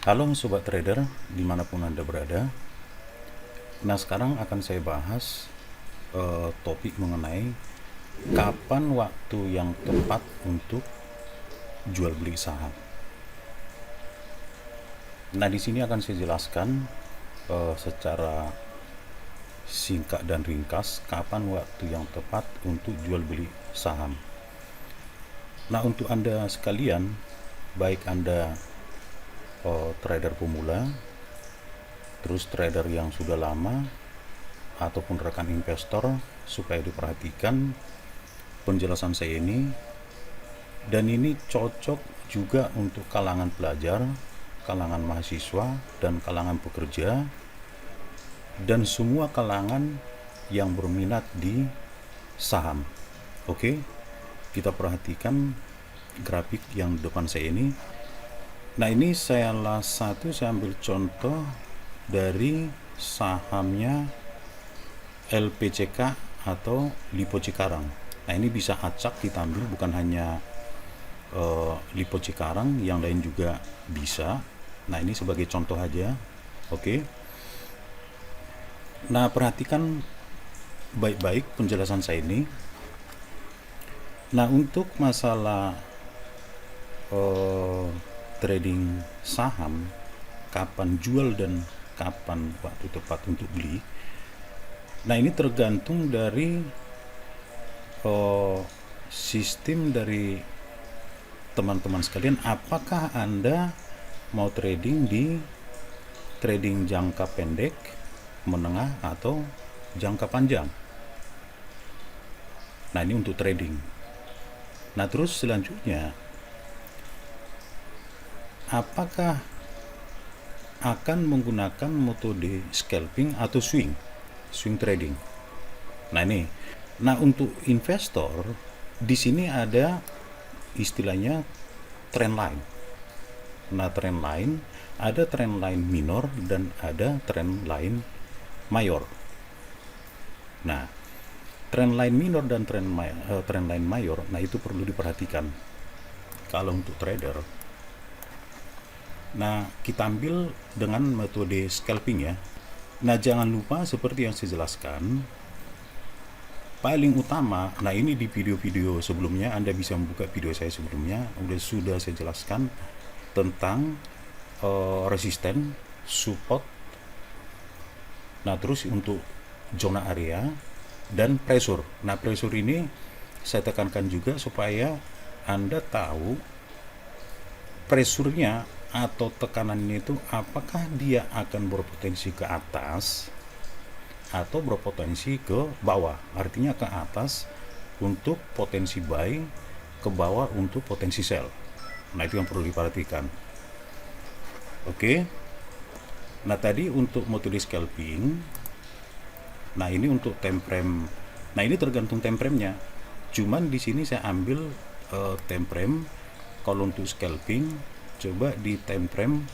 Halo Sobat Trader, dimanapun Anda berada. Nah, sekarang akan saya bahas topik mengenai kapan waktu yang tepat untuk jual beli saham. Nah, di sini akan saya jelaskan secara singkat dan ringkas kapan waktu yang tepat untuk jual beli saham. Nah, untuk Anda sekalian, baik Anda trader pemula, terus trader yang sudah lama, ataupun rekan investor, supaya diperhatikan penjelasan saya ini. Dan ini cocok juga untuk kalangan pelajar, kalangan mahasiswa, dan kalangan pekerja, dan semua kalangan yang berminat di saham. Oke, kita perhatikan grafik yang depan saya ini. Nah, ini saya ambil contoh dari sahamnya LPCK atau Lipo Cikarang. Nah, ini bisa acak kita ambil, bukan hanya Lipo Cikarang, yang lain juga bisa. Nah, ini sebagai contoh aja. Oke. Nah, perhatikan baik-baik penjelasan saya ini. Nah, untuk masalah trading saham, kapan jual dan kapan waktu tepat untuk beli, nah ini tergantung dari sistem dari teman-teman sekalian. Apakah Anda mau trading di trading jangka pendek, menengah, atau jangka panjang? Nah, ini untuk trading. Nah, terus selanjutnya, apakah akan menggunakan metode scalping atau swing trading? Nah, ini. Nah, untuk investor di sini ada istilahnya trend line. Nah, trend line, ada trend line minor dan ada trend line mayor. Nah, trend line minor dan trend line mayor, nah itu perlu diperhatikan kalau untuk trader. Nah, kita ambil dengan metode scalping ya. Nah, jangan lupa seperti yang saya jelaskan, paling utama, nah ini di video-video sebelumnya, Anda bisa membuka video saya sebelumnya, sudah saya jelaskan tentang resisten, support, nah terus untuk zona area, dan pressure. Nah, pressure ini saya tekankan juga supaya Anda tahu pressure-nya atau tekanannya itu apakah dia akan berpotensi ke atas atau berpotensi ke bawah. Artinya ke atas untuk potensi buy, ke bawah untuk potensi sell. Nah, itu yang perlu diperhatikan. Oke. Nah, tadi untuk metode scalping, nah ini untuk time frame. Nah, ini tergantung time frame-nya. Cuman di sini saya ambil time frame. Kalau untuk scalping, coba di time frame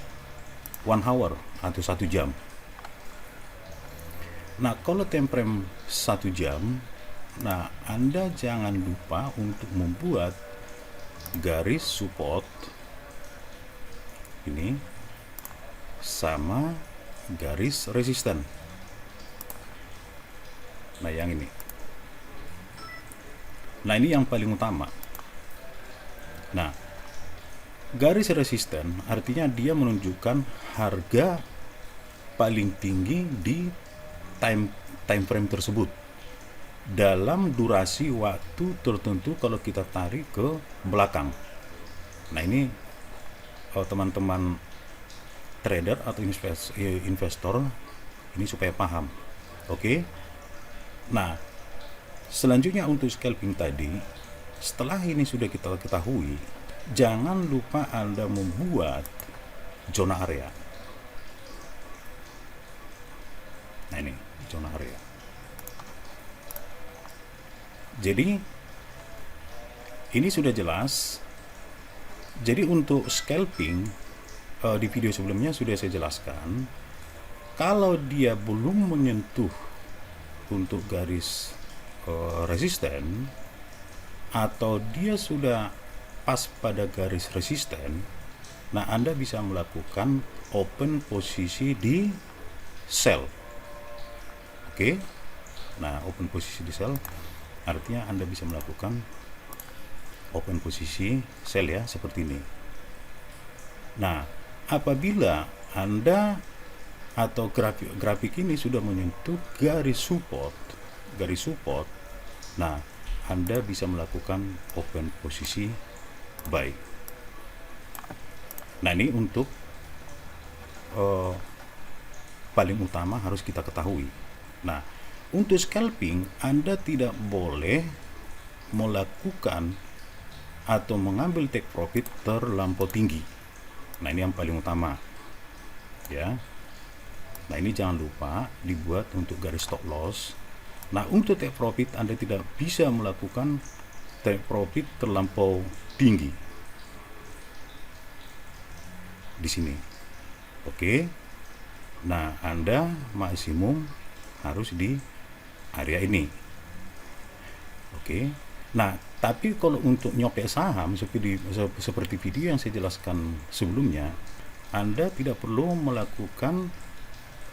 1 hour atau 1 jam. Nah, kalau time frame 1 jam, nah Anda jangan lupa untuk membuat garis support ini sama garis resisten. Nah, yang ini. Nah, ini yang paling utama. Nah, garis resisten artinya dia menunjukkan harga paling tinggi di time frame tersebut dalam durasi waktu tertentu kalau kita tarik ke belakang. Nah, ini teman-teman trader atau investor ini supaya paham. Oke. Nah, selanjutnya untuk scalping tadi, setelah ini sudah kita ketahui, jangan lupa Anda membuat zona area. Nah, ini zona area. Jadi ini sudah jelas. Jadi untuk scalping di video sebelumnya sudah saya jelaskan, kalau dia belum menyentuh untuk garis resisten, atau dia sudah pas pada garis resisten, Nah, Anda bisa melakukan open posisi di sell. Oke. Nah, open posisi di sell artinya Anda bisa melakukan open posisi sell ya, seperti ini. Nah, apabila Anda atau grafik ini sudah menyentuh garis support, nah Anda bisa melakukan open posisi buy. Nah, ini untuk paling utama harus kita ketahui. Nah, untuk scalping Anda tidak boleh melakukan atau mengambil take profit terlampau tinggi. Nah, ini yang paling utama ya. Nah, ini jangan lupa dibuat untuk garis stop loss. Nah, untuk take profit Anda tidak bisa melakukan take profit terlampau tinggi di sini. Oke. Nah, Anda maksimum harus di area ini. Oke. Nah, tapi kalau untuk nyopek saham seperti video yang saya jelaskan sebelumnya, Anda tidak perlu melakukan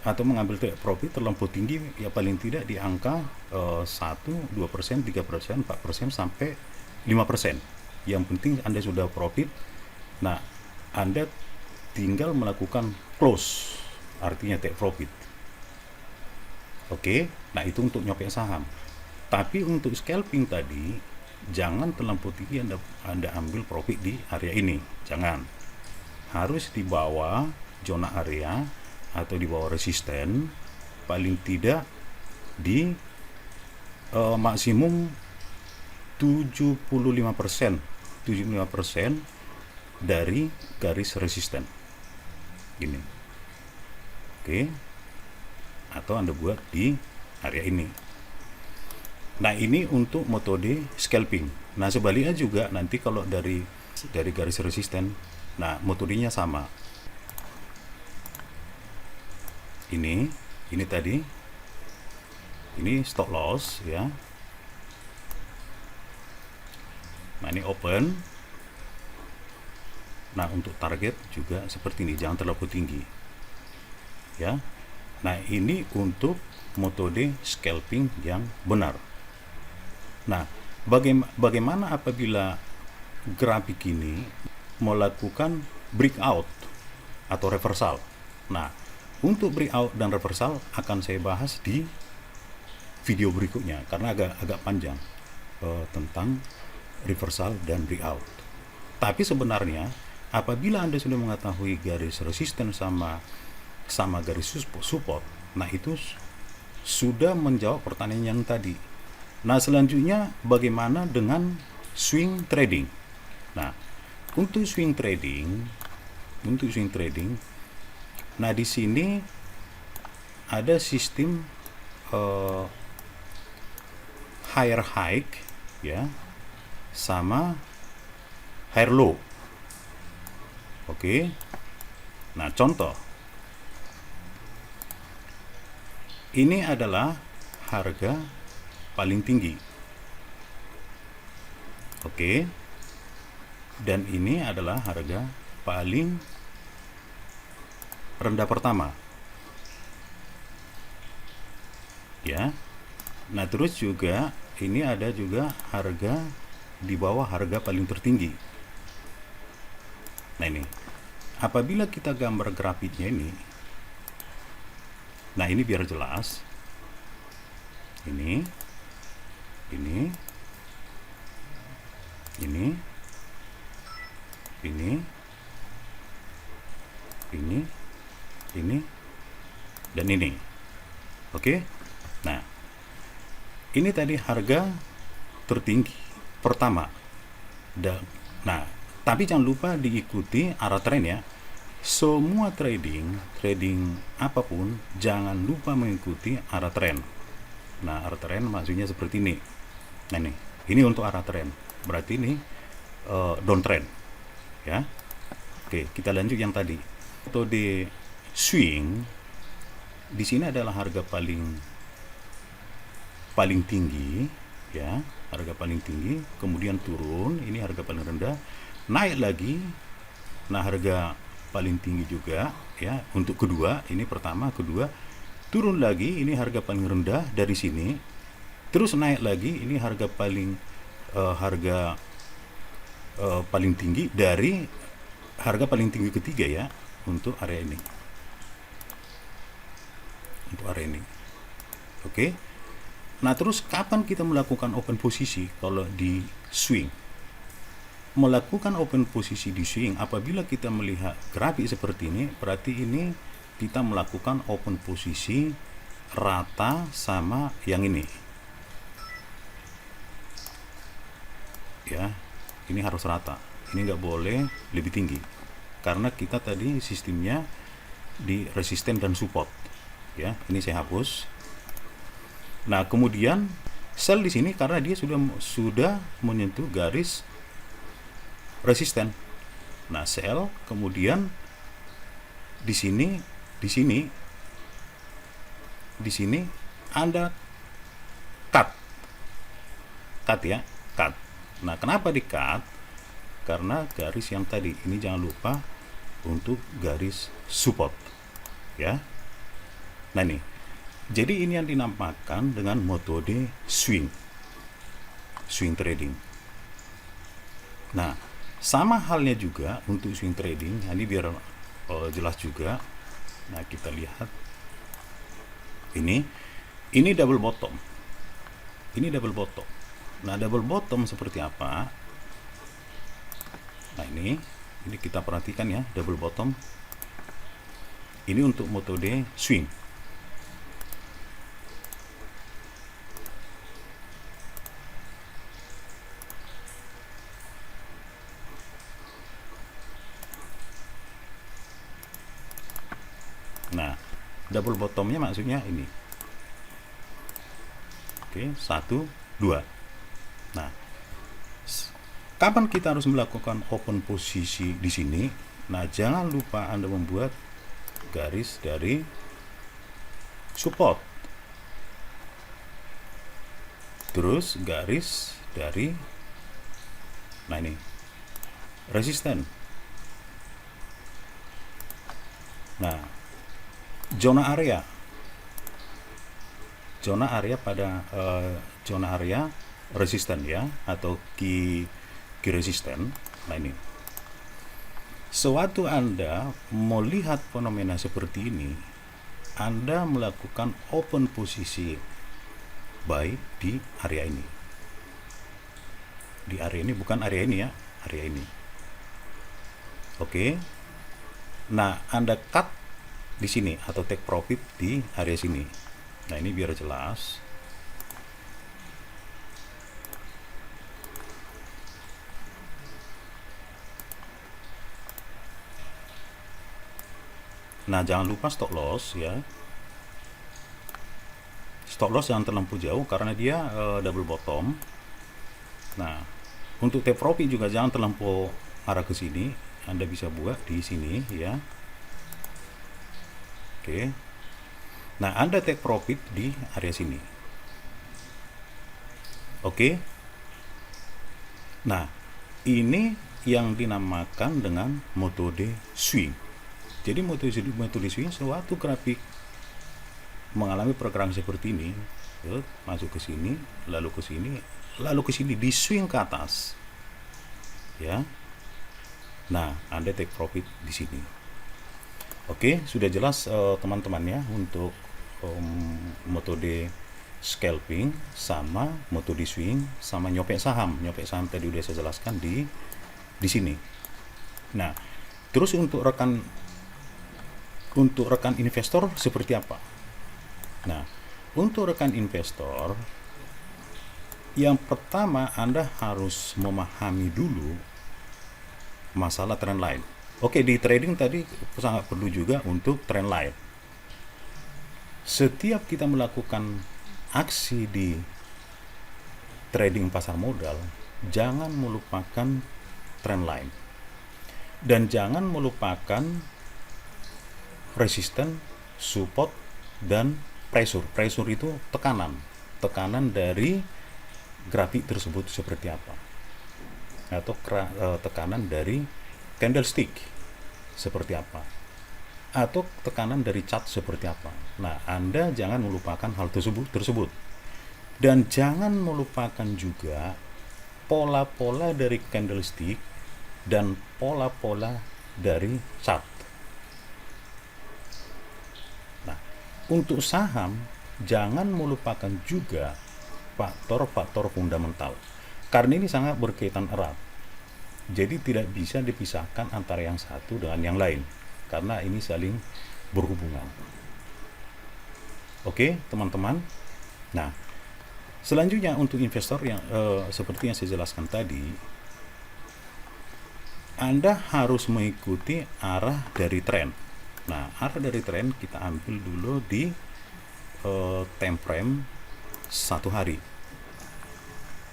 atau mengambil take profit terlampau tinggi, ya paling tidak di angka 1, 2%, 3%, 4% sampai 5%. Yang penting Anda sudah profit. Nah, Anda tinggal melakukan close, artinya take profit. Oke. Nah, itu untuk nyopek saham. Tapi untuk scalping tadi, jangan terlampau tinggi Anda ambil profit di area ini. Jangan. Harus di bawah zona area atau di bawah resisten, paling tidak di maksimum 75% dari garis resisten gini. Oke. Atau Anda buat di area ini. Nah, ini untuk metode scalping. Nah, sebaliknya juga nanti kalau dari garis resisten, nah metodenya sama. Ini tadi, ini stop loss ya. Nah, ini open. Nah, untuk target juga seperti ini, jangan terlalu tinggi ya. Nah, ini untuk metode scalping yang benar. Nah, bagaimana apabila grafik ini melakukan breakout atau reversal? Nah, untuk breakout dan reversal akan saya bahas di video berikutnya karena agak panjang tentang reversal dan breakout. Tapi sebenarnya apabila Anda sudah mengetahui garis resisten sama garis support, nah itu sudah menjawab pertanyaan yang tadi. Nah, selanjutnya bagaimana dengan swing trading? Nah, untuk swing trading, nah di sini ada sistem higher high ya, sama higher low. Oke. Nah, contoh. Ini adalah harga paling tinggi. Oke. Dan ini adalah harga paling rendah pertama. Ya. Nah, terus juga ini ada juga harga di bawah harga paling tertinggi. Nah, ini. Apabila kita gambar grafiknya ini. Nah, ini biar jelas. Ini. Dan ini. Oke. Nah, ini tadi harga tertinggi pertama. Nah, tapi jangan lupa diikuti arah tren ya. Semua trading apapun jangan lupa mengikuti arah tren. Nah, arah tren maksudnya seperti ini. Nah, ini untuk arah tren. Berarti ini downtrend ya. Oke, kita lanjut yang tadi. Metode swing di sini adalah harga paling tinggi ya, harga paling tinggi, kemudian turun, ini harga paling rendah, naik lagi. Nah, harga paling tinggi juga ya untuk kedua, ini pertama, kedua turun lagi, ini harga paling rendah dari sini, terus naik lagi, ini harga paling harga paling tinggi dari harga paling tinggi ketiga ya untuk area ini. Untuk area ini. Oke. Nah, terus kapan kita melakukan open posisi kalau di swing? Melakukan open posisi di swing apabila kita melihat grafik seperti ini, berarti ini kita melakukan open posisi rata sama yang ini. Ya, ini harus rata. Ini nggak boleh lebih tinggi. Karena kita tadi sistemnya di resisten dan support. Ya, ini saya hapus. Nah, kemudian sell di sini karena dia sudah menyentuh garis resisten. Nah, sell, kemudian di sini Anda cut ya, cut. Nah, kenapa di cut? Karena garis yang tadi ini jangan lupa untuk garis support ya. Nah, ini jadi ini yang dinamakan dengan metode swing trading. Nah, sama halnya juga untuk swing trading. Ini biar jelas juga. Nah, kita lihat ini double bottom. Ini double bottom. Nah, double bottom seperti apa? Nah, ini kita perhatikan ya, double bottom. Ini untuk metode swing. Nah, double bottomnya maksudnya ini. Oke, 1, 2. Nah, kapan kita harus melakukan open posisi di sini? Nah, jangan lupa Anda membuat garis dari support. Terus garis dari ini resisten. Nah, zona area pada zona area resisten ya, atau key resisten. Nah, ini sewaktu Anda melihat fenomena seperti ini, Anda melakukan open posisi buy di area ini. Di area ini, bukan area ini ya, area ini. Oke. Nah, Anda cut di sini atau take profit di area sini. Nah, ini biar jelas. Nah, jangan lupa stop loss ya. Stop loss jangan terlampau jauh karena dia double bottom. Nah, untuk take profit juga jangan terlampau arah ke sini. Anda bisa buat di sini ya. Oke. Nah, Anda take profit di area sini. Oke. Nah, ini yang dinamakan dengan metode swing. Jadi metode swing suatu grafik mengalami pergerakan seperti ini, masuk ke sini, lalu ke sini, lalu ke sini, di swing ke atas. Ya. Nah, Anda take profit di sini. Oke, sudah jelas teman-teman ya untuk metode scalping sama metode swing sama nyopek saham. Nyopek saham tadi udah saya jelaskan di sini. Nah, terus untuk rekan investor seperti apa? Nah, untuk rekan investor, yang pertama Anda harus memahami dulu masalah trend line. Oke, di trading tadi sangat perlu juga untuk trend line. Setiap kita melakukan aksi di trading pasar modal, jangan melupakan trend line. Dan jangan melupakan resisten, support, dan pressure. Pressure itu tekanan dari grafik tersebut seperti apa, atau tekanan dari candlestick seperti apa, atau tekanan dari chart seperti apa. Nah, Anda jangan melupakan hal tersebut. Dan jangan melupakan juga pola-pola dari candlestick dan pola-pola dari chart. Nah, untuk saham jangan melupakan juga faktor-faktor fundamental. Karena ini sangat berkaitan erat. Jadi tidak bisa dipisahkan antara yang satu dengan yang lain karena ini saling berhubungan. Oke, teman-teman. Nah, selanjutnya untuk investor yang seperti yang saya jelaskan tadi, Anda harus mengikuti arah dari tren. Nah, arah dari tren kita ambil dulu di time frame 1 hari.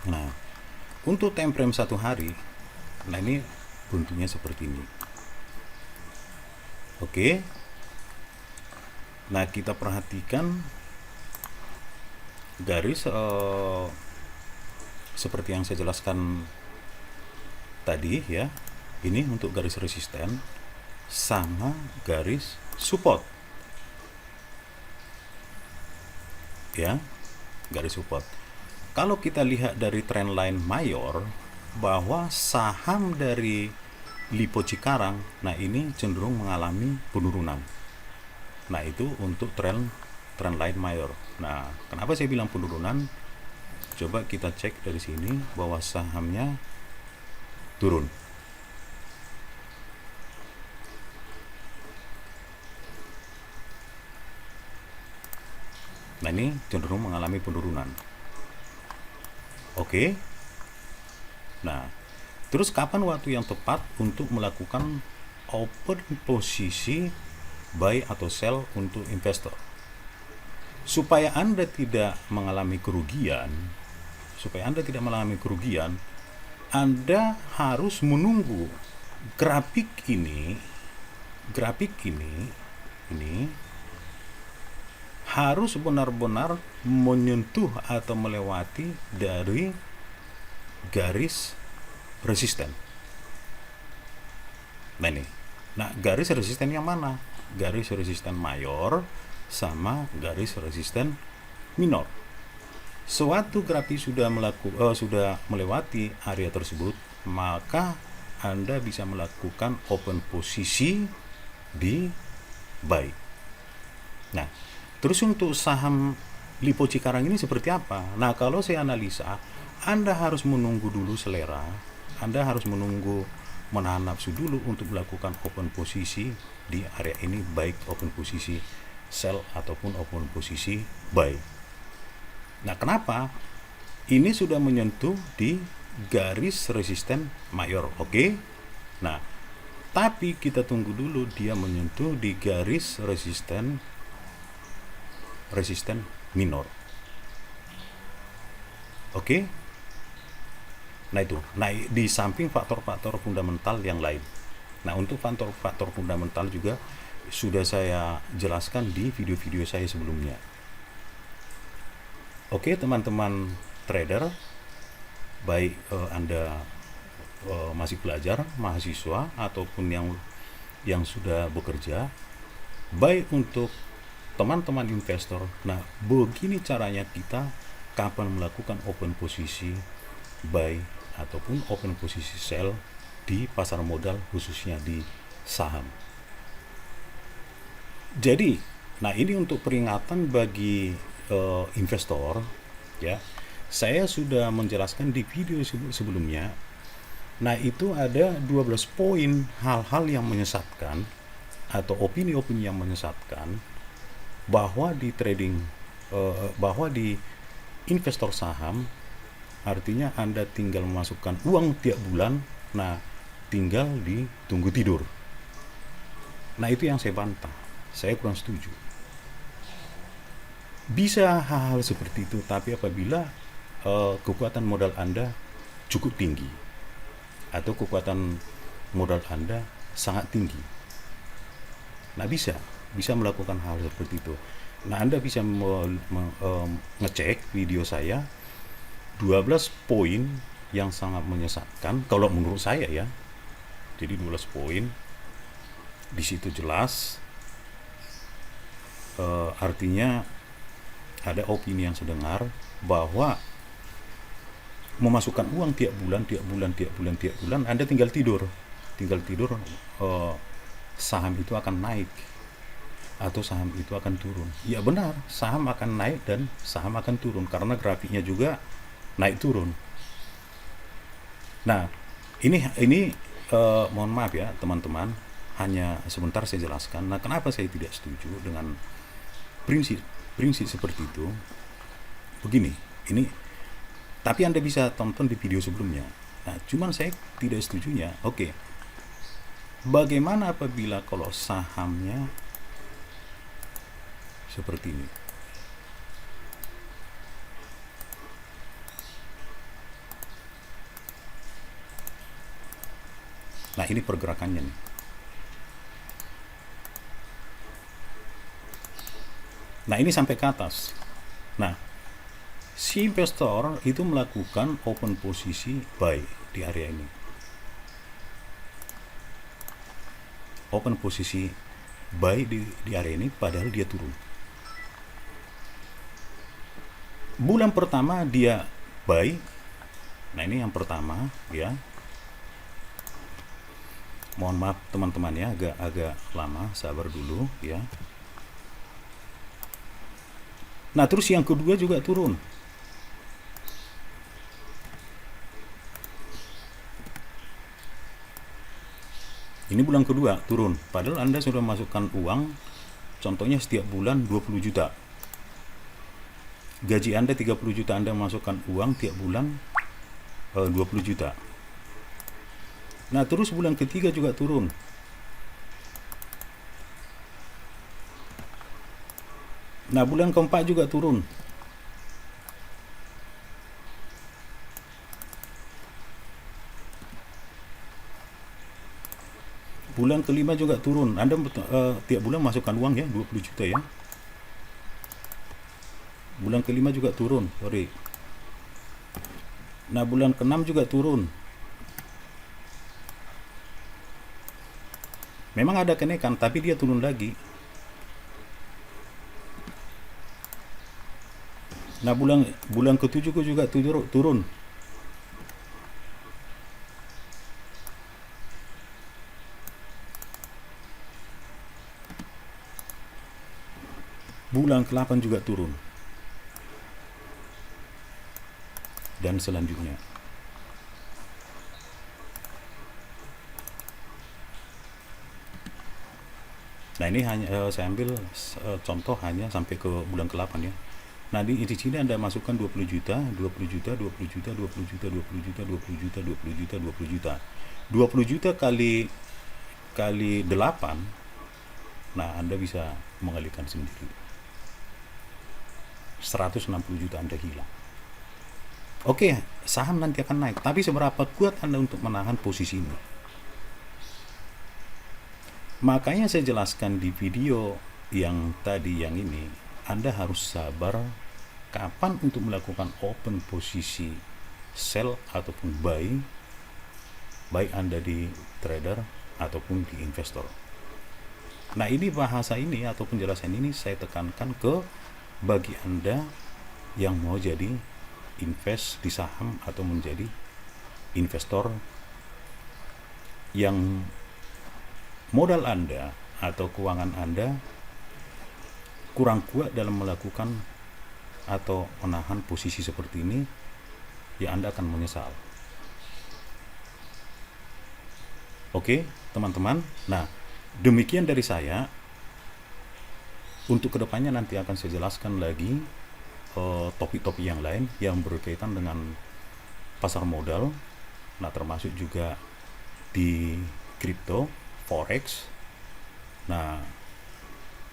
Nah, untuk time frame 1 hari, nah ini bentuknya seperti ini. Oke. Nah, kita perhatikan garis seperti yang saya jelaskan tadi ya. Ini untuk garis resisten sama garis support. Ya, garis support. Kalau kita lihat dari trendline mayor bahwa saham dari Lipo Cikarang, nah ini cenderung mengalami penurunan. Nah, itu untuk trendline mayor. Nah, kenapa saya bilang penurunan? Coba kita cek dari sini bahwa sahamnya turun. Nah, ini cenderung mengalami penurunan. Oke. Nah, terus kapan waktu yang tepat untuk melakukan open posisi buy atau sell untuk investor? Supaya Anda tidak mengalami kerugian, Anda harus menunggu grafik ini harus benar-benar menyentuh atau melewati dari garis resisten. Nah, ini. Nah, garis resisten yang mana? Garis resisten mayor sama garis resisten minor. Sewaktu grafik sudah melewati area tersebut, maka Anda bisa melakukan open posisi di buy. Nah, terus untuk saham Lipo Cikarang ini seperti apa? Nah, kalau saya analisa, Anda harus menunggu dulu selera, Anda harus menunggu menahan nafsu dulu untuk melakukan open posisi di area ini, baik open posisi sell ataupun open posisi buy. Nah, kenapa? Ini sudah menyentuh di garis resisten mayor, oke? Nah, tapi kita tunggu dulu dia menyentuh di garis resisten minor. Oke? Nah, itu. Nah, di samping faktor-faktor fundamental yang lain. Nah, untuk faktor-faktor fundamental juga sudah saya jelaskan di video-video saya sebelumnya. Oke, teman-teman trader, baik Anda masih belajar, mahasiswa ataupun yang sudah bekerja, baik untuk teman-teman investor. Nah, begini caranya kita kapan melakukan open posisi buy ataupun open posisi sell di pasar modal, khususnya di saham. Jadi, nah ini untuk peringatan bagi investor ya. Saya sudah menjelaskan di video sebelumnya. Nah, itu ada 12 poin hal-hal yang menyesatkan atau opini-opini yang menyesatkan bahwa di trading bahwa di investor saham artinya Anda tinggal memasukkan uang tiap bulan, nah tinggal ditunggu tidur. Nah, itu yang saya bantah, saya kurang setuju. Bisa hal-hal seperti itu, tapi apabila kekuatan modal Anda cukup tinggi atau kekuatan modal Anda sangat tinggi, nah bisa melakukan hal seperti itu. Nah, Anda bisa ngecek video saya 12 poin yang sangat menyesatkan kalau menurut saya ya. Jadi 12 poin Di situ jelas, artinya ada opini yang saya dengar bahwa memasukkan uang tiap bulan, Anda tinggal tidur, eh, saham itu akan naik atau saham itu akan turun. Ya benar, saham akan naik dan saham akan turun karena grafiknya juga naik turun. Nah, ini mohon maaf ya teman-teman, hanya sebentar saya jelaskan. Nah, kenapa saya tidak setuju dengan prinsip seperti itu? Begini, ini tapi Anda bisa tonton di video sebelumnya. Nah, cuman saya tidak setujunya. Oke. Bagaimana apabila kalau sahamnya seperti ini? Nah, ini pergerakannya nih. Nah, ini sampai ke atas. Nah, si investor itu melakukan open posisi buy di area ini. Open posisi buy di area ini padahal dia turun. Bulan pertama dia buy. Nah, ini yang pertama ya. Mohon maaf teman-teman ya, agak lama, sabar dulu ya. Nah, terus yang kedua juga turun. Ini bulan kedua turun, padahal Anda sudah masukkan uang, contohnya setiap bulan 20 juta. Gaji Anda 30 juta, Anda masukkan uang tiap bulan 20 juta. Nah, terus bulan ketiga juga turun. Nah, bulan keempat juga turun. Bulan kelima juga turun. Anda tiap bulan masukkan uang ya 20 juta ya. Bulan kelima juga turun, sorry. Nah, bulan keenam juga turun. Memang ada kenaikan, tapi dia turun lagi. Nah, bulan ketujuh juga turun. Bulan ke-8 juga turun. Dan selanjutnya. Nah, ini hanya saya ambil contoh hanya sampai ke bulan ke-8 ya. Nah, di sini Anda masukkan 20 juta, 20 juta, 20 juta, 20 juta, 20 juta, 20 juta, 20 juta, 20 juta. 20 juta kali 8. Nah, Anda bisa mengalihkan sendiri. 160 juta Anda hilang. Oke, saham nanti akan naik, tapi seberapa kuat Anda untuk menahan posisi ini? Makanya saya jelaskan di video yang tadi yang ini, Anda harus sabar kapan untuk melakukan open posisi sell ataupun buy, baik Anda di trader ataupun di investor. Nah, ini bahasa ini atau penjelasan ini saya tekankan ke bagi Anda yang mau jadi invest di saham atau menjadi investor yang modal Anda atau keuangan Anda kurang kuat dalam melakukan atau menahan posisi seperti ini, ya Anda akan menyesal. Oke, teman-teman. Nah, demikian dari saya. Untuk kedepannya nanti akan saya jelaskan lagi topik-topik yang lain yang berkaitan dengan pasar modal. Nah, termasuk juga di kripto, forex. Nah,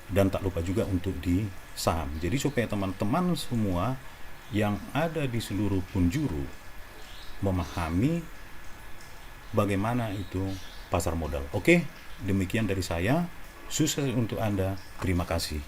dan tak lupa juga untuk di saham. Jadi supaya teman-teman semua yang ada di seluruh penjuru memahami bagaimana itu pasar modal. Oke, demikian dari saya. Sukses untuk Anda. Terima kasih.